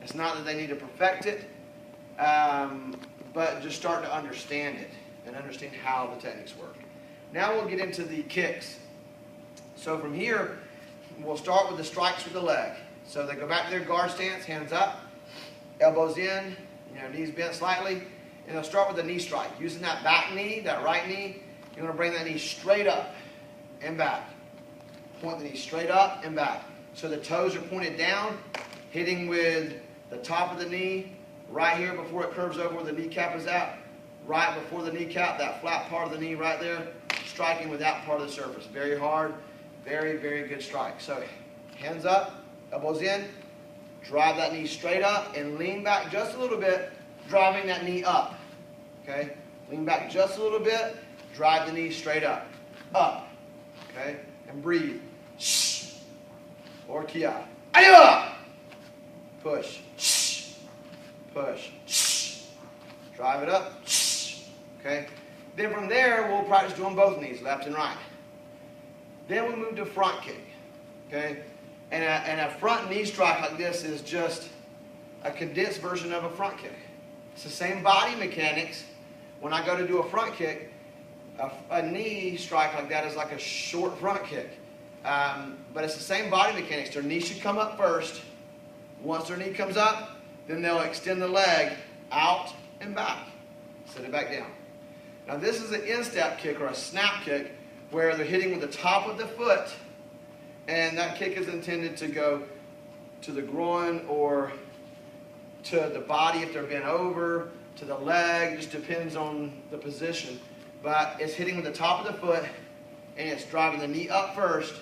It's not that they need to perfect it, but just start to understand it and understand how the techniques work. Now we'll get into the kicks. So from here, we'll start with the strikes with the leg. So they go back to their guard stance, hands up, elbows in, knees bent slightly, and they'll start with the knee strike. Using that back knee, that right knee, you're going to bring that knee straight up and back. Point the knee straight up and back. So the toes are pointed down, hitting with the top of the knee, right here before it curves over where the kneecap is at, right before the kneecap, that flat part of the knee right there, striking with that part of the surface. Very hard, very, very good strike. So hands up, elbows in, drive that knee straight up and lean back just a little bit, driving that knee up. Okay? Lean back just a little bit, drive the knee straight up. Okay? And breathe. Shh. Or kia. Aya! Push. Shh. Push. Shh. Drive it up. Shh. Okay? Then from there, we'll practice doing both knees, left and right. Then we move to front kick. Okay? And a front knee strike like this is just a condensed version of a front kick. It's the same body mechanics. When I go to do a front kick, a knee strike like that is like a short front kick. But it's the same body mechanics. Their knee should come up first. Once their knee comes up, then they'll extend the leg out and back. Set it back down. Now this is an instep kick or a snap kick where they're hitting with the top of the foot, and that kick is intended to go to the groin or to the body if they're bent over, to the leg, just depends on the position. But it's hitting with the top of the foot, and it's driving the knee up first,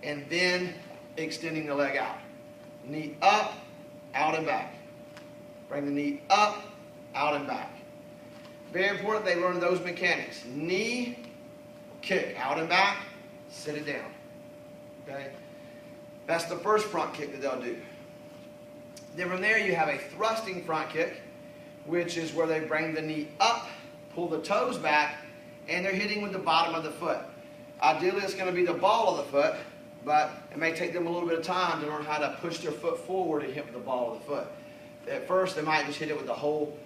and then extending the leg out. Knee up, out and back. Bring the knee up, out and back. Very important they learn those mechanics. Knee, kick, out and back, sit it down. Okay? That's the first front kick that they'll do. Then from there you have a thrusting front kick, which is where they bring the knee up, pull the toes back, and they're hitting with the bottom of the foot. Ideally it's going to be the ball of the foot, but it may take them a little bit of time to learn how to push their foot forward and hit with the ball of the foot. At first they might just hit it with the whole,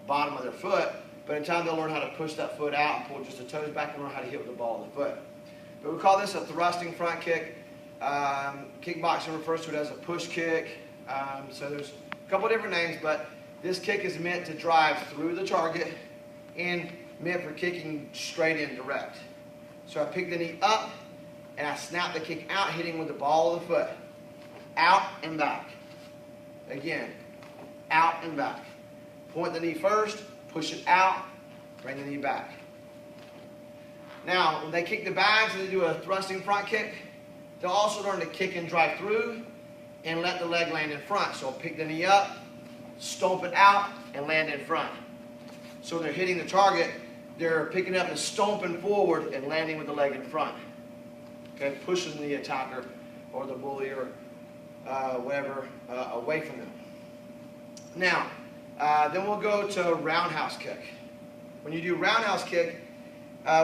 bottom of their foot, but in time they'll learn how to push that foot out and pull just the toes back and learn how to hit with the ball of the foot. But we call this a thrusting front kick. Kickboxing refers to it as a push kick. So there's a couple different names, but this kick is meant to drive through the target and meant for kicking straight in direct. So I pick the knee up and I snap the kick out, hitting with the ball of the foot. Out and back. Again, out and back. Point the knee first, push it out, bring the knee back. Now, when they kick the bags and they do a thrusting front kick, they'll also learn to kick and drive through and let the leg land in front. So pick the knee up, stomp it out, and land in front. So when they're hitting the target, they're picking up and stomping forward and landing with the leg in front. Okay, pushing the attacker or the bully or whatever away from them. Now, then we'll go to roundhouse kick. When you do roundhouse kick,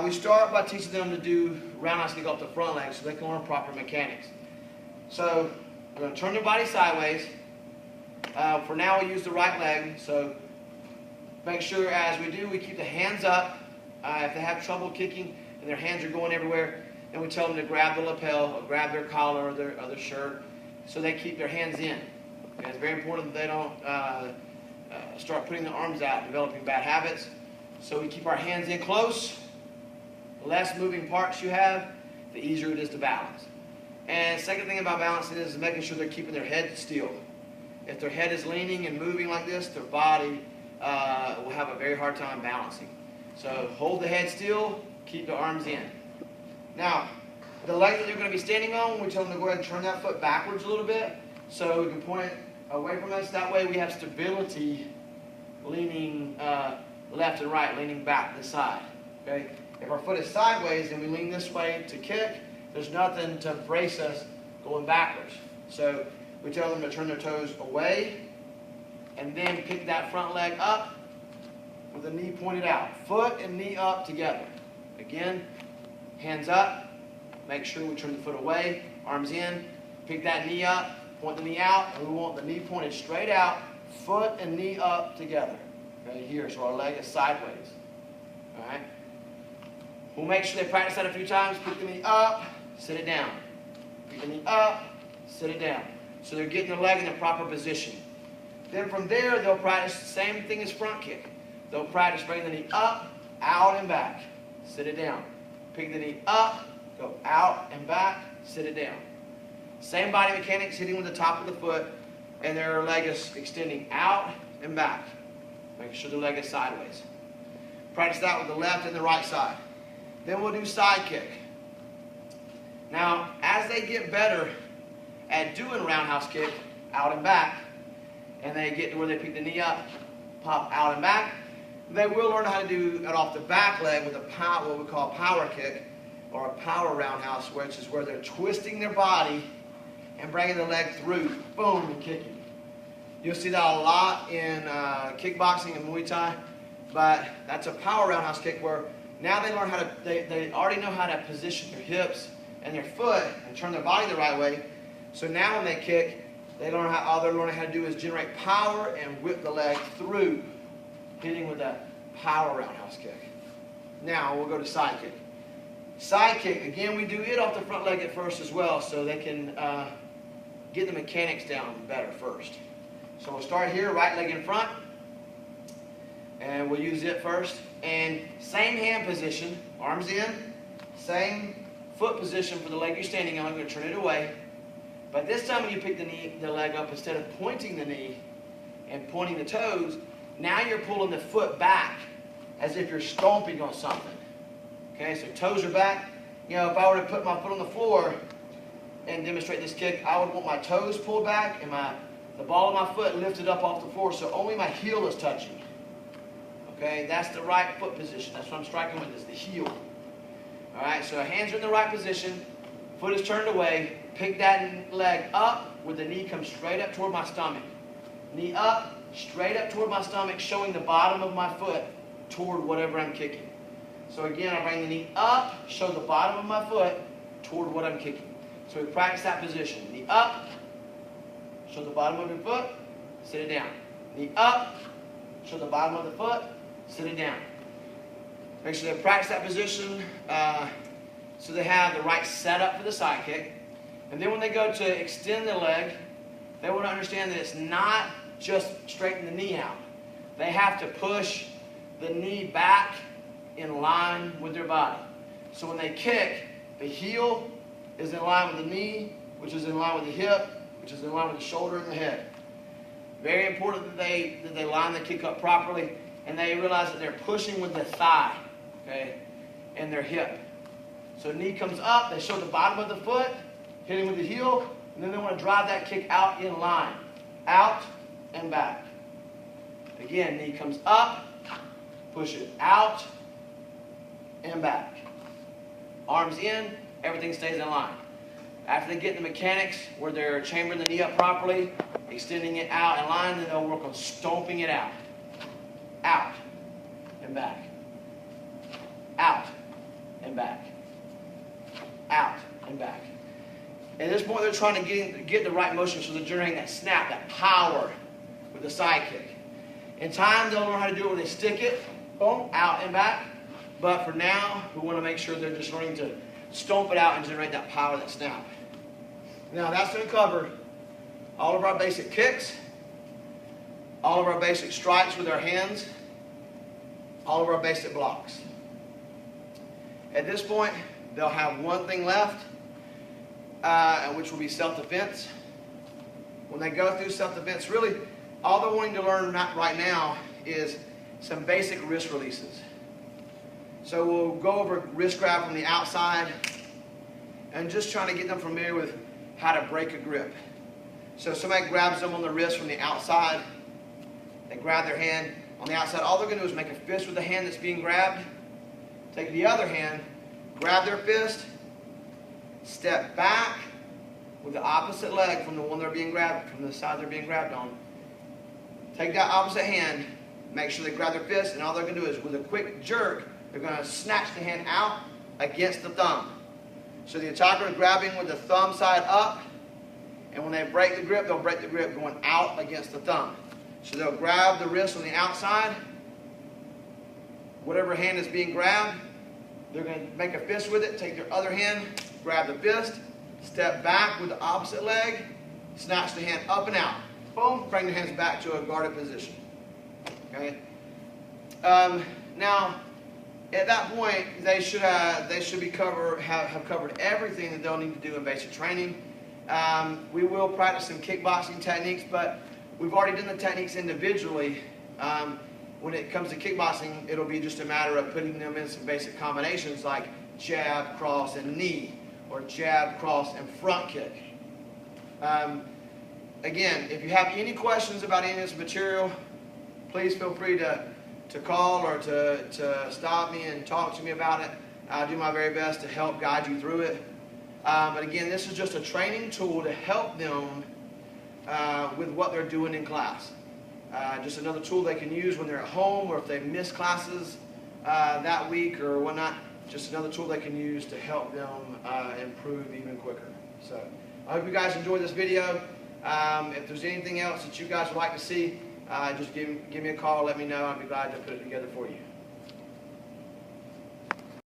we start by teaching them to do roundhouse kick off the front leg so they can learn proper mechanics. So we're going to turn their body sideways. For now we use the right leg, so make sure as we do we keep the hands up. If they have trouble kicking and their hands are going everywhere, then we tell them to grab the lapel or grab their collar or their shirt so they keep their hands in. Okay, it's very important that they don't start putting their arms out and developing bad habits. So we keep our hands in close. The less moving parts you have, the easier it is to balance. And the second thing about balancing is making sure they're keeping their head still. If their head is leaning and moving like this, their body will have a very hard time balancing. So hold the head still, keep the arms in. Now, the leg that they're going to be standing on, we tell them to go ahead and turn that foot backwards a little bit so we can point it away from us. That way we have stability leaning left and right, leaning back to the side. Okay? If our foot is sideways and we lean this way to kick, there's nothing to brace us going backwards. So we tell them to turn their toes away and then pick that front leg up with the knee pointed out. Foot and knee up together. Again, hands up. Make sure we turn the foot away, arms in. Pick that knee up, Point the knee out, and we want the knee pointed straight out, foot and knee up together. Right here, so our leg is sideways. All right? We'll make sure they practice that a few times. Pick the knee up, sit it down. Pick the knee up, sit it down. So they're getting the leg in the proper position. Then from there, they'll practice the same thing as front kick. They'll practice bringing the knee up, out, and back. Sit it down. Pick the knee up, go out and back, sit it down. Same body mechanics, hitting with the top of the foot, and their leg is extending out and back. Making sure the leg is sideways. Practice that with the left and the right side. Then we'll do side kick. Now, as they get better at doing roundhouse kick, out and back, and they get to where they pick the knee up, pop out and back, they will learn how to do it off the back leg with what we call a power kick or a power roundhouse, which is where they're twisting their body and bringing the leg through, boom, and kicking. You'll see that a lot in kickboxing and Muay Thai, but that's a power roundhouse kick where now they learn how to, they already know how to position their hips and their foot and turn their body the right way. So now when they kick, all they're learning how to do is generate power and whip the leg through, hitting with that power roundhouse kick. Now we'll go to side kick. Side kick, again, we do it off the front leg at first as well, so they can get the mechanics down better first. So we'll start here, right leg in front, and we'll use it first. And same hand position, arms in, same foot position for the leg you're standing on. I'm going to turn it away. But this time when you pick the leg up, instead of pointing the knee and pointing the toes, now you're pulling the foot back as if you're stomping on something. Okay, so toes are back. You know, if I were to put my foot on the floor and demonstrate this kick, I would want my toes pulled back and the ball of my foot lifted up off the floor so only my heel is touching. Okay, that's the right foot position. That's what I'm striking with, is the heel. All right, so hands are in the right position, foot is turned away, pick that leg up where the knee comes straight up toward my stomach. Knee up, straight up toward my stomach, showing the bottom of my foot toward whatever I'm kicking. So again, I bring the knee up, show the bottom of my foot toward what I'm kicking. So we practice that position. Knee up, show the bottom of your foot, sit it down. Knee up, show the bottom of the foot, sit it down. Make sure they practice that position so they have the right setup for the side kick. And then when they go to extend the leg, they want to understand that it's not just straighten the knee out. They have to push the knee back in line with their body. So when they kick, the heel is in line with the knee, which is in line with the hip, which is in line with the shoulder and the head. Very important that they line the kick up properly, and they realize that they're pushing with the thigh, okay, and their hip. So knee comes up, they show the bottom of the foot, hitting with the heel, and then they want to drive that kick out in line, out and back. Again, knee comes up, push it out and back. Arms in, everything stays in line. After they get the mechanics where they're chambering the knee up properly, extending it out in line, then they'll work on stomping it out. Out and back. Out and back. Out and back. At this point, they're trying to get the right motion, so they're generating that snap, that power with the side kick. In time, they'll learn how to do it where they stick it, boom, out and back. But for now, we want to make sure they're just learning to stomp it out and generate that power, that snap. Now, that's going to cover all of our basic kicks, all of our basic strikes with our hands, all of our basic blocks. At this point, they'll have one thing left, which will be self-defense. When they go through self-defense, really, all they're wanting to learn right now is some basic wrist releases. So we'll go over wrist grab from the outside and just trying to get them familiar with how to break a grip. So if somebody grabs them on the wrist from the outside, they grab their hand on the outside. All they're going to do is make a fist with the hand that's being grabbed, take the other hand, grab their fist, step back with the opposite leg from the one they're being grabbed, from the side they're being grabbed on. Take that opposite hand, make sure they grab their fist, and all they're going to do is with a quick jerk, they're going to snatch the hand out against the thumb. So the attacker is grabbing with the thumb side up, And when they break the grip, they'll break the grip going out against the thumb. So they'll grab the wrist on the outside. Whatever hand is being grabbed, they're going to make a fist with it, take their other hand, grab the fist, step back with the opposite leg, snatch the hand up and out. Boom, bring the hands back to a guarded position. Okay. Now, at that point, they should be have covered everything that they'll need to do in basic training. We will practice some kickboxing techniques, but we've already done the techniques individually. When it comes to kickboxing, it'll be just a matter of putting them in some basic combinations like jab, cross, and knee, or jab, cross, and front kick. Again, if you have any questions about any of this material, please feel free to call or to stop me and talk to me about it. I'll do my very best to help guide you through it. But again, this is just a training tool to help them with what they're doing in class. Just another tool they can use when they're at home, or if they miss classes that week or whatnot. Just another tool they can use to help them improve even quicker. So I hope you guys enjoyed this video. If there's anything else that you guys would like to see, just give me a call, let me know. I'd be glad to put it together for you.